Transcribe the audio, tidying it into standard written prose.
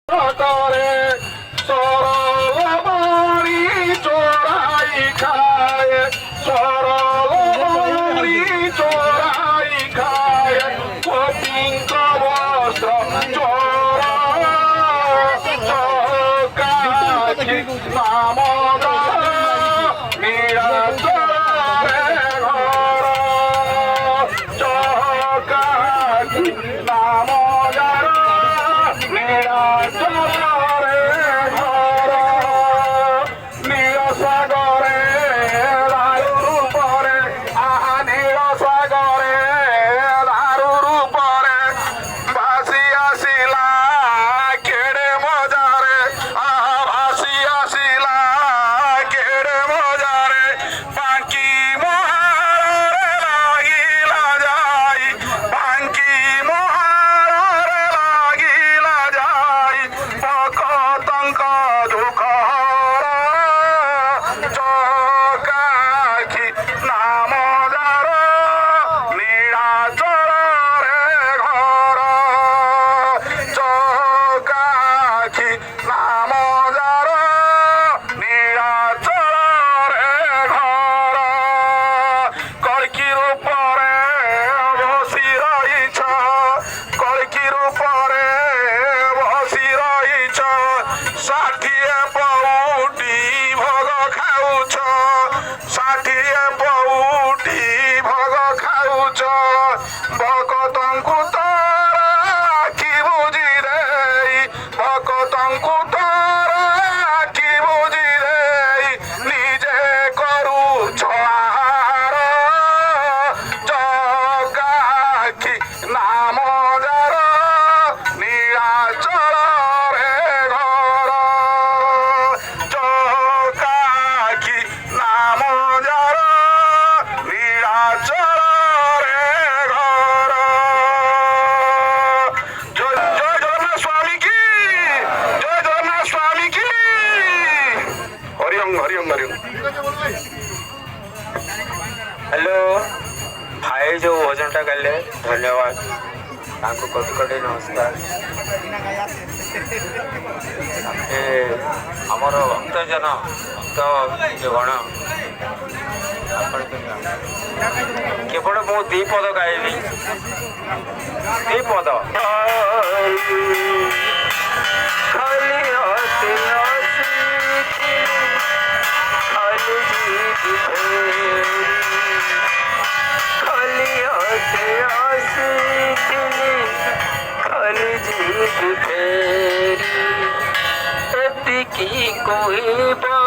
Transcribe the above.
করে সরল মরি চোরাই খায়, সরল মরি চোরাই খায়, কপিঙ্ক বস্ত্র চোর চকাকি নাম নিরাচরে ঘর, চকাকি নাম নিরাচরে ঘর, নীল সাগরে দারুর উপরে, আহা নীল সাগরে দারুর উপরে ভাসি আসিলা কেড়ে মজারে, আহা ভাসি আসিলা কেড়ে মজারে, বাঁকি মহারে লাগিলা যাই, বাঁকি মহারে লাগিলা যাই, পকতঙ্ক দুঃখ চকাখি নাম যার নিরাচরে ঘর, চকাখি নাম যার নিরাচরে ঘর, কলকির উপরে বসি রইছ, কলকির উপরে বসি রইছ, ষাঠিয়ে পউটি ভোগ খাউছ, ষাঠিয়ে পউটি ভোগ খাউছ, ভকতঙ্কু তোর কি বুঝি দেই, ভকতঙ্কু তোর কি বুঝি দেই, নিজে করুছ আহার, চকাখি নাম যার নিরাচরে ঘর, চকাখি নাম যার নিরাচরে ঘর। জয় জয় জগন্নাথ স্বামী কি, জয় জগন্নাথ স্বামী কি, হরিওম হরিওম হরিওম। हेलो भाई जो भोजनटा कले धन्यवाद तांको कोटि कोटि नमस्कार। आमर भक्तजन भक्त गण केवल मु दी पद गाइबी, दी पद खाली हसी हसी खाली जीत खाली हसी हसी खाली जीत फेरी एतिकी कहबा